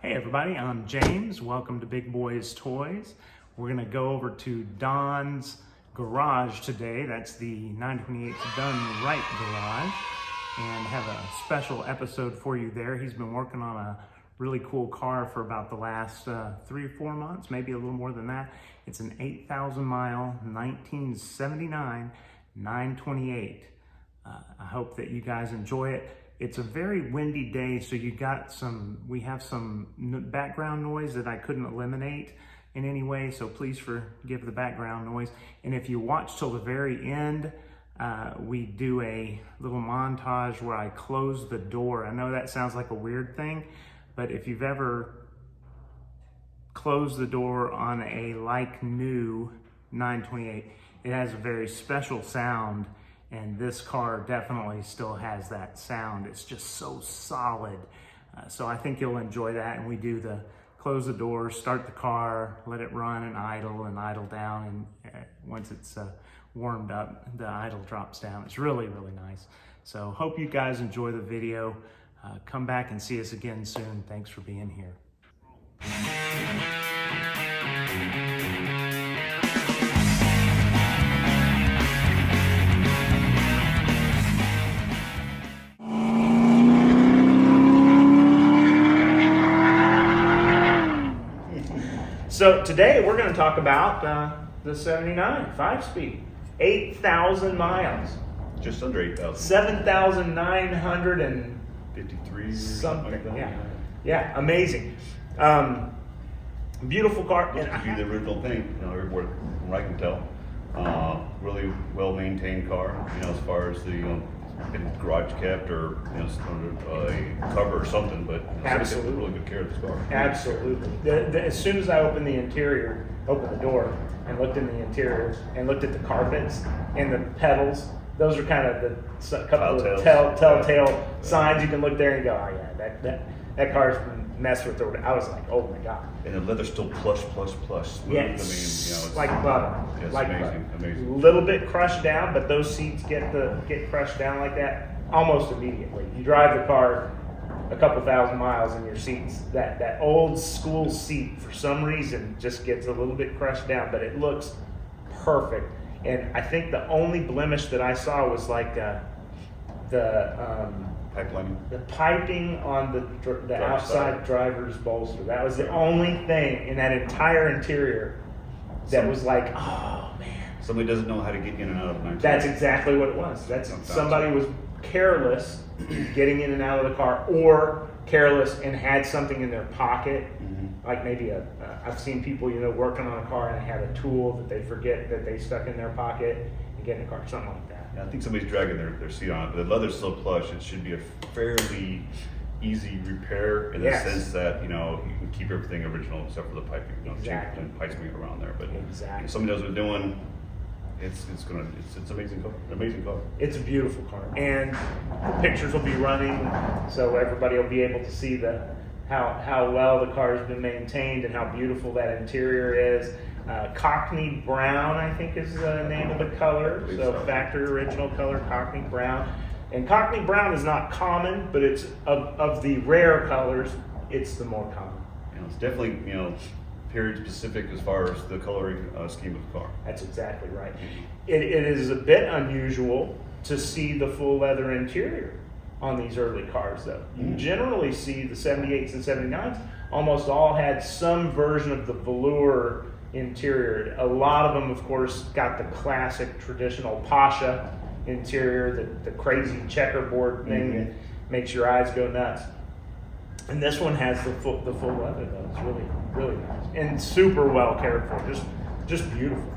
Hey everybody, I'm James. Welcome to Big Boys Toys. We're gonna go over to Don's garage today. That's the 928 Done Right garage, and have a special episode for you there. He's been working on a really cool car for about the last 3 or 4 months, maybe a little more than that. It's an 8,000 mile 1979 928. I hope that you guys enjoy it. It's a very windy day, so we have some background noise that I couldn't eliminate in any way, so please forgive the background noise. And if you watch till the very end, we do a little montage where I close the door. I know that sounds like a weird thing, but if you've ever closed the door on a like new 928, it has a very special sound. And this car definitely still has that sound. It's just so solid. So I think you'll enjoy that. And we do the close the door, start the car, let it run and idle down. And once it's warmed up, the idle drops down. It's really, really nice. So hope you guys enjoy the video. Come back and see us again soon. Thanks for being here. So today we're going to talk about the 79 5-speed, 8,000 miles. Just under 8,000. 7,953 something like that. Yeah, amazing. Beautiful car. Must be the original paint, everywhere from what I can tell. Really well maintained car, as far as the garage kept or a cover or something, but absolutely really good care of this car. Absolutely. As soon as I opened the door and looked in the interior and looked at the carpets and the pedals, those are kind of the couple of telltale signs. You can look there and go, oh yeah, that car's been messed with. I was like, oh my god. And the leather's still plush, smooth. Yeah, it's like butter. It's like amazing. A little bit crushed down, but those seats get crushed down like that almost immediately. You drive the car a couple thousand miles and your seats, that old school seat for some reason just gets a little bit crushed down, but it looks perfect. And I think the only blemish that I saw was like the piping on the outside driver's bolster. That was the only thing in that entire interior that was like, oh man. Somebody doesn't know how to get in and out of the 928. That's exactly what it was. Somebody was careless getting in and out of the car, or careless and had something in their pocket. Like maybe I've seen people, working on a car and they had a tool that they forget that they stuck in their pocket and get in the car, something like that. Yeah, I think somebody's dragging their seat on it, but the leather's so plush, it should be a fairly easy repair in the sense that, you can keep everything original except for the piping. Exactly. And pipes me around there, but exactly. If somebody knows what they're doing, it's amazing car. Amazing car. It's a beautiful car, and the pictures will be running, so everybody will be able to see how well the car has been maintained and how beautiful that interior is. Cockney Brown, I think, is the name of the color. So factory original color, Cockney Brown. And Cockney Brown is not common, but it's of the rare colors, it's the more common. It's definitely period specific as far as the coloring scheme of the car. That's exactly right. It is a bit unusual to see the full leather interior on these early cars, though. You generally see the 78s and 79s almost all had some version of the velour interior. A lot of them, of course, got the classic traditional Porsche interior, the crazy checkerboard thing that makes your eyes go nuts. And this one has the full leather, though. It's really, really nice and super well cared for. Just beautiful,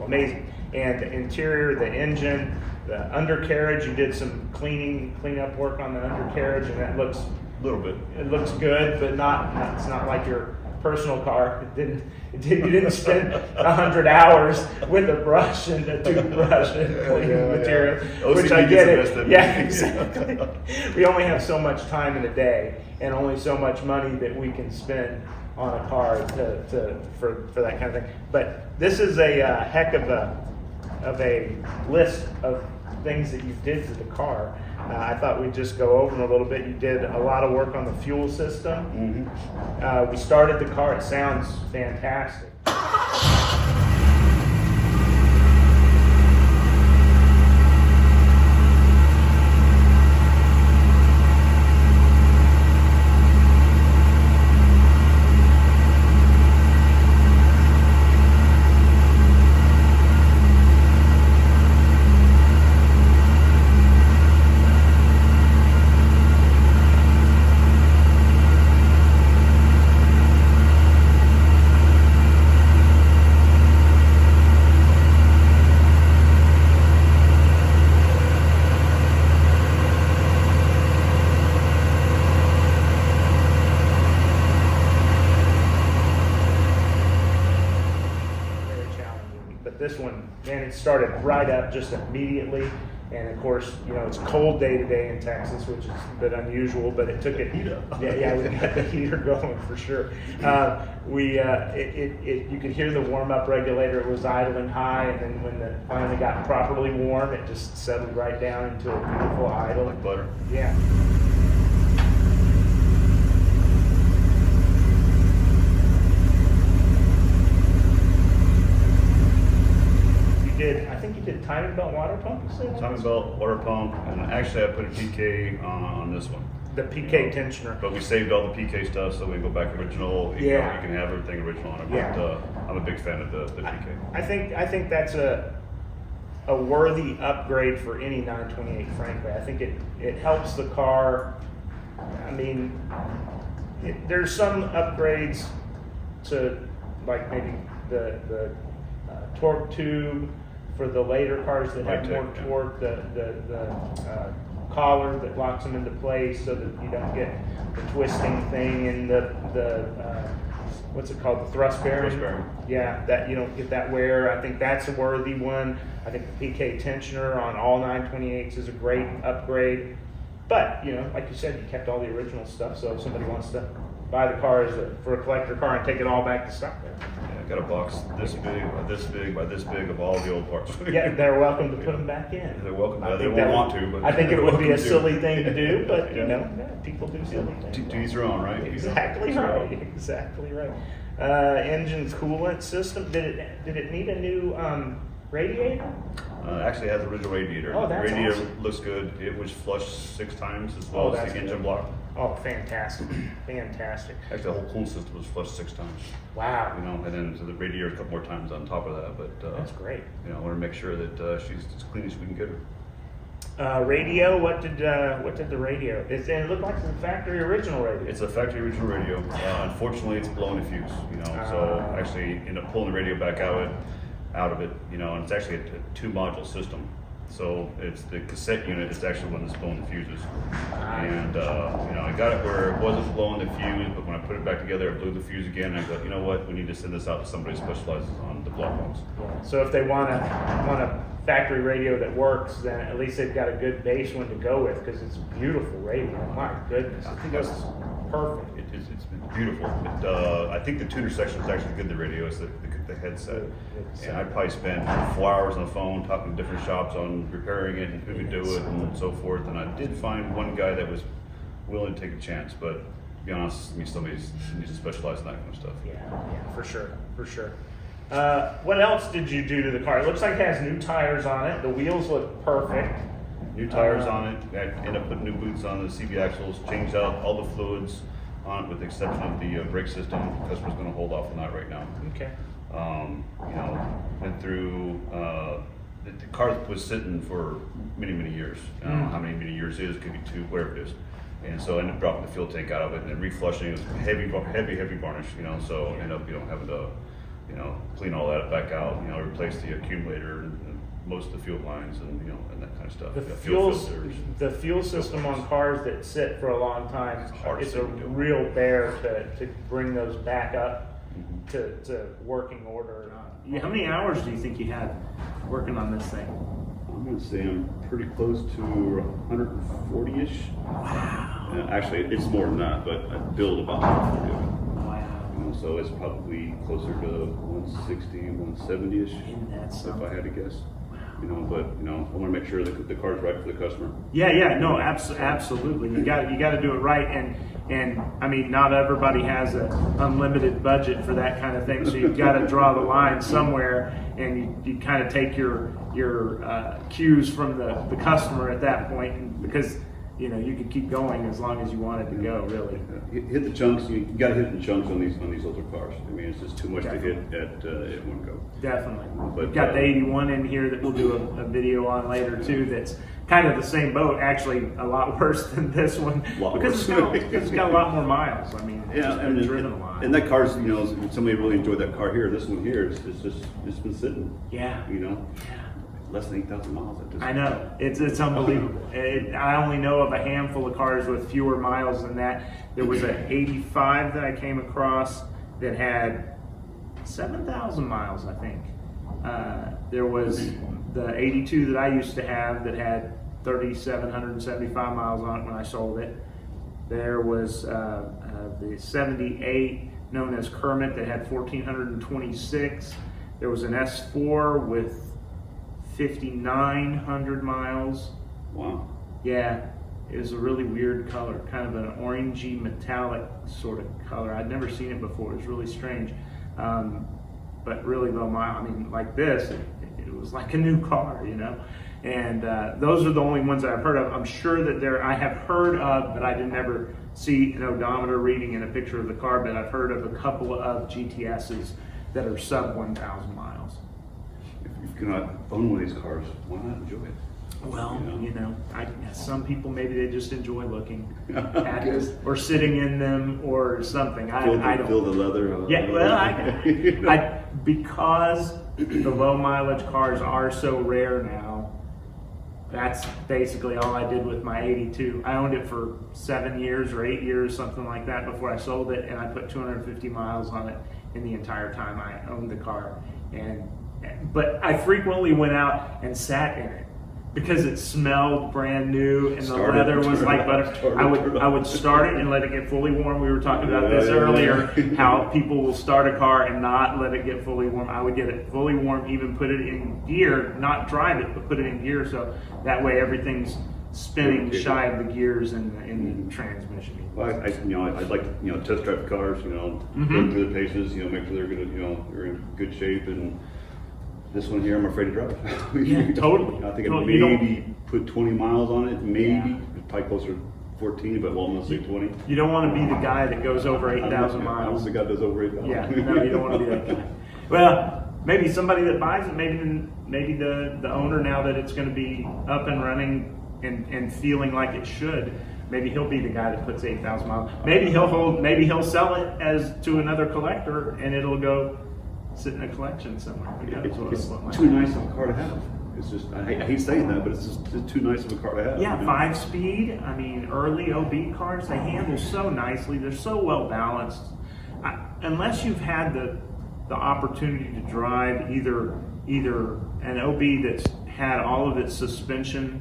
amazing. And the interior, the engine, the undercarriage. You did some cleanup work on the undercarriage, and that looks a little bit. It looks good, but not. It's not like your personal car. You didn't spend 100 hours with a brush and a toothbrush and cleaning material, which I get it. Yeah, exactly. We only have so much time in a day and only so much money that we can spend on a car for that kind of thing. But this is a heck of a list of things that you did to the car. I thought we'd just go over them a little bit. You did a lot of work on the fuel system. We started the car. It sounds fantastic. This one, man, it started right up just immediately. And of course, you know, it's cold day to day in Texas, which is a bit unusual, but it took it. Yeah, we got the heater going for sure. You could hear the warm up regulator. It was idling high, and then when it finally got properly warm, it just settled right down into a beautiful idle. Like butter. Yeah. I think you did timing belt water pump. Timing belt, water pump, and actually I put a PK on this one. The PK tensioner. But we saved all the PK stuff, so we go back original. You know, you can have everything original on it. Yeah. But I'm a big fan of the PK. I think that's a worthy upgrade for any 928. Frankly, I think it helps the car. I mean, there's some upgrades to like maybe the torque tube for the later cars that have more torque, the collar that locks them into place so that you don't get the twisting thing in the what's it called, the thrust bearing? Yeah, that you don't get that wear. I think that's a worthy one. I think the PK tensioner on all 928s is a great upgrade. But, you know, like you said, you kept all the original stuff, so if somebody wants to buy the car for a collector car and take it all back to stock there. Yeah, I got a box this big, by this big, by this big of all the old parts. Yeah, they're welcome to put them back in. They're welcome. They won't want to, but I think it would be a silly thing to do, but yeah. you know, people do silly things. To each their own, right? Exactly right. Exactly right. Engine coolant system. Did it need a new radiator? Actually, it has the original radiator. Oh, that's the radiator awesome. Looks good. It was flushed 6 times as well as the engine block. Oh, fantastic. Fantastic. Actually, the whole coolant system was flushed 6 times. Wow. You know, and then so the radiator a couple more times on top of that. But that's great. You know, I want to make sure that she's as clean as we can get her. Radio. What did the radio? It looked like the factory original radio. It's a factory original radio. Unfortunately, it's blowing a fuse. You know, so actually end up pulling the radio back out of it. You know, and it's actually a 2-module system. So it's the cassette unit is actually one that's blowing the fuses. And you know, I got it where it wasn't blowing the fuse, but when I put it back together, it blew the fuse again. And I thought, you know what, we need to send this out to somebody who specializes on the block box. So if they want a factory radio that works, then at least they've got a good base one to go with, because it's a beautiful radio. My goodness, I think that's perfect. It's beautiful. I think the tuner section is actually good. The radio is the headset. And I probably spent 4 hours on the phone talking to different shops on repairing it and who could do it and so forth. And I did find one guy that was willing to take a chance, but to be honest, I mean, somebody needs to specialize in that kind of stuff. Yeah, for sure. What else did you do to the car? It looks like it has new tires on it. The wheels look perfect. New tires on it. I ended up putting new boots on the CV axles, changed out all the fluids on it with the exception of the brake system. The customer's going to hold off on that right now. Okay. You know, went through, the car was sitting for many years. I don't know how many years it is, could be 2, whatever it is. And so I ended up dropping the fuel tank out of it and then reflushing. It was heavy varnish, you know, so I ended up, you know, having to, you know, clean all that back out, you know, replace the accumulator and most of the fuel lines and, you know, and that kind of stuff. The fuel system on cars that sit for a long time, it's a real bear to bring those back up to working order. How many hours do you think you had working on this thing? I'm going to say I'm pretty close to 140-ish. Wow. Actually, it's more than that, but I build about half of it. Wow. You know, so it's probably closer to 160, 170-ish, if I had to guess. Wow. you know, but you know, I want to make sure that the car's right for the customer. Yeah, no, absolutely. You got to do it right, and I mean, not everybody has an unlimited budget for that kind of thing. So you've got to draw the line somewhere, and you kind of take your cues from the customer at that point, because you know you can keep going as long as you want it to go. Really, hit the chunks. You got to hit in chunks on these older cars. I mean, it's just too much Definitely. to hit at one go. Definitely. But, We've got the 81 in here that we'll do a video on later too. That's kind of the same boat, actually a lot worse than this one, because it's got a lot more miles. I mean, it's been driven a lot. And that car's, you know, somebody really enjoyed that car here. This one here, it's been sitting. Yeah. You know. Less than 8,000 miles at this I know, it's unbelievable. I only know of a handful of cars with fewer miles than that. There was an 85 that I came across that had 7,000 miles, I think. There was the 82 that I used to have that had 3,775 miles on it when I sold it. There was the 78 known as Kermit that had 1,426. There was an S4 with 5,900 miles. Wow. Yeah, it was a really weird color, kind of an orangey metallic sort of color. I'd never seen it before. It was really strange, but really low mile. I mean, like this, it was like a new car, you know. And those are the only ones that I've heard of. I'm sure that I have heard of, but I didn't ever see an odometer reading in a picture of the car. But I've heard of a couple of GTSs that are sub 1,000 miles. If you cannot own one of these cars, why not enjoy it? Well, you know, some people maybe they just enjoy looking at it or sitting in them or something. I don't feel the leather. Yeah, well, because the low mileage cars are so rare now. That's basically all I did with my 82. I owned it for 7 years or 8 years, something like that, before I sold it, and I put 250 miles on it in the entire time I owned the car. But I frequently went out and sat in it because it smelled brand new and the leather was like butter. I would start it and let it get fully warm. We were talking about this earlier, how people will start a car and not let it get fully warm. I would get it fully warm, even put it in gear, not drive it, but put it in gear, so that way everything's spinning shy of the gears in the transmission. Well, I'd like to, test drive the cars, go through the paces, make sure they're in good shape. And this one here, I'm afraid to drive. Yeah, totally. I think I'd maybe put 20 miles on it, maybe. Probably closer to 14, but I'm gonna say 20. You don't want to be the guy that goes over 8,000 miles. I'm the guy that goes over 8,000. Yeah, no, you don't want to be that guy. Well, maybe somebody that buys it, maybe the owner, now that it's going to be up and running and feeling like it should, maybe he'll be the guy that puts 8,000 miles. Maybe he'll sell it as to another collector, and it'll go sit in a collection somewhere. It's too nice of a car to have. It's just, I hate saying that, but it's just too nice of a car to have. Yeah, 5-speed. I mean, early OB cars, they handle so nicely. They're so well balanced. Unless you've had the opportunity to drive either an OB that's had all of its suspension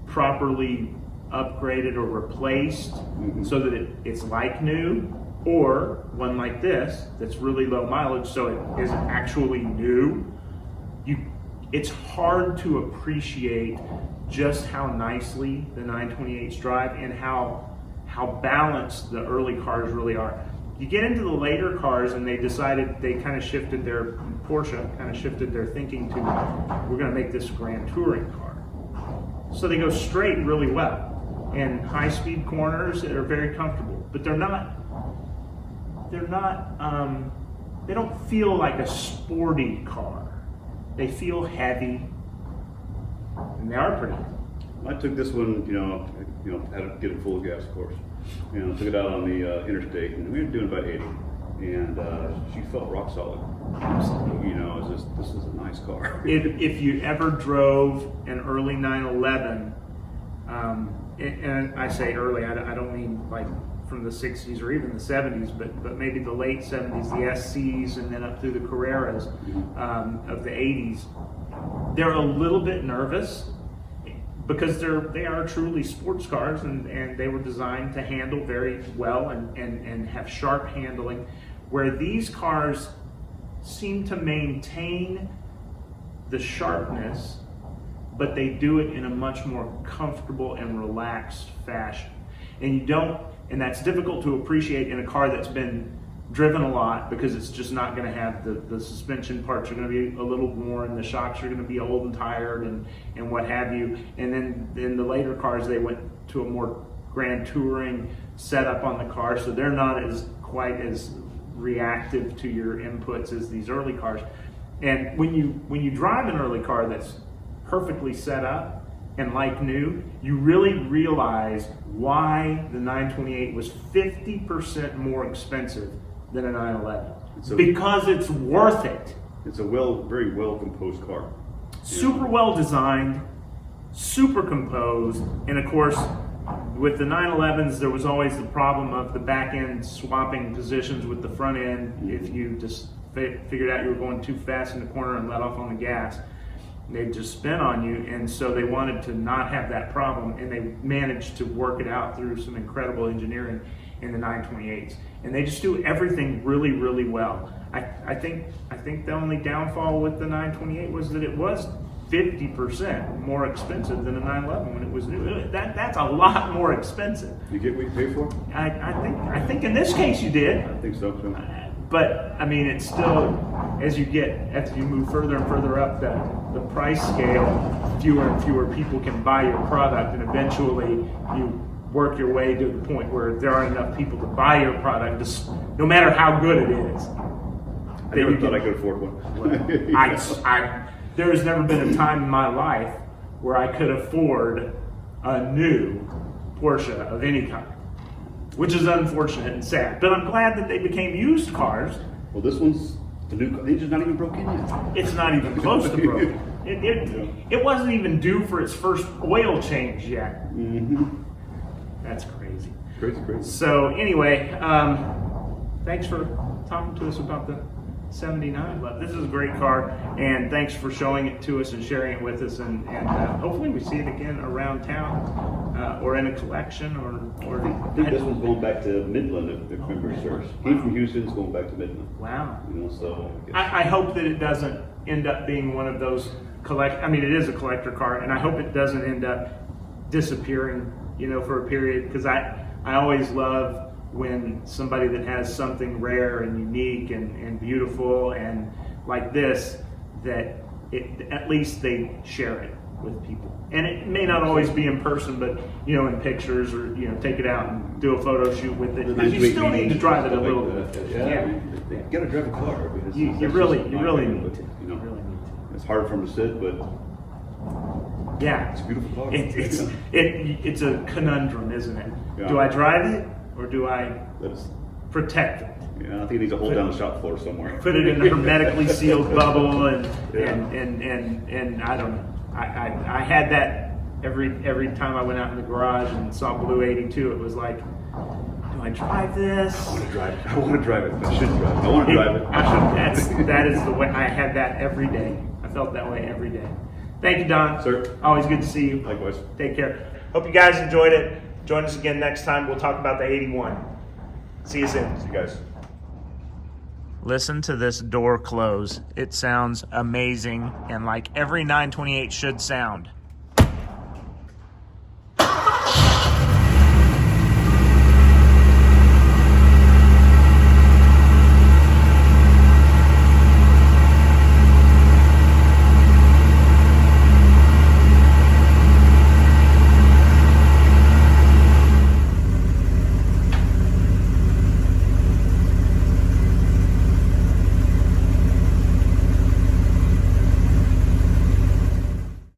properly upgraded or replaced so that it's like new, or one like this that's really low mileage so it is actually new, it's hard to appreciate just how nicely the 928s drive and how balanced the early cars really are. You get into the later cars and they decided, Porsche kind of shifted their thinking to, we're going to make this a grand touring car. So they go straight really well and high-speed corners that are very comfortable, but they don't feel like a sporty car. They feel heavy, and they are pretty. I took this one, had to get it full of gas, of course. Took it out on the interstate, and we were doing about 80, and she felt rock solid. This is a nice car. If you ever drove an early 911, and I say early, I don't mean like from the 60s or even the 70s, but maybe the late 70s, the SCs, and then up through the Carreras of the 80s, they're a little bit nervous because they are truly sports cars, and they were designed to handle very well and have sharp handling, where these cars seem to maintain the sharpness but they do it in a much more comfortable and relaxed fashion. And that's difficult to appreciate in a car that's been driven a lot, because it's just not going to have the suspension parts are going to be a little worn, the shocks are going to be old and tired and what have you. And then in the later cars, they went to a more grand touring setup on the car, so they're not quite as reactive to your inputs as these early cars. And when you drive an early car that's perfectly set up and like new, you really realize why the 928 was 50% more expensive than a 911. Because it's worth it. It's a very well composed car. Super well designed, super composed, and of course, with the 911s, there was always the problem of the back end swapping positions with the front end. If you just figured out you were going too fast in the corner and let off on the gas, they'd just spin on you. And so they wanted to not have that problem, and they managed to work it out through some incredible engineering in the 928s. And they just do everything really, really well. I think the only downfall with the 928 was that it was 50% more expensive than a 911 when it was new. That's a lot more expensive. You get what you pay for? I think in this case you did. I think so too. But I mean, it's still, as you move further and further up the price scale, fewer and fewer people can buy your product, and eventually you work your way to the point where there aren't enough people to buy your product, just, no matter how good it is. I never thought I could afford one. There has never been a time in my life where I could afford a new Porsche of any kind, which is unfortunate and sad. But I'm glad that they became used cars. Well, this one's the new. The engine's not even broken yet. It's not even close to broken. It wasn't even due for its first oil change yet. Mm-hmm. That's crazy. Crazy. So anyway, thanks for talking to us about the 79. But this is a great car, and thanks for showing it to us and sharing it with us. And hopefully we see it again around town, or in a collection, or I think this one's going back to Midland, if memory serves. He from Houston's going back to Midland. Wow. So I hope that it doesn't end up being one of those it is a collector car, and I hope it doesn't end up disappearing, for a period, because I always love when somebody that has something rare and unique and beautiful and like this, that at least they share it with people. And it may not always be in person, but in pictures, or take it out and do a photo shoot with it. Because you still need to drive it a little bit. Yeah. You gotta drive a car. I mean, you really need to. You really need to. It's hard for them to sit, but yeah, it's a beautiful car. It's a conundrum, isn't it? Yeah. Do I drive it, or do I protect it? Yeah, I think it needs to hold down the shop floor somewhere. Put it in a hermetically sealed bubble, and I don't know. I had that every time I went out in the garage and saw Blue 82. It was like, do I drive this? I want to drive it. I want to drive it. I shouldn't drive it. I want to drive it. That is the way. I had that every day. I felt that way every day. Thank you, Don. Sir. Always good to see you. Likewise. Take care. Hope you guys enjoyed it. Join us again next time. We'll talk about the 81. See you soon. See you guys. Listen to this door close. It sounds amazing, and like every 928 should sound.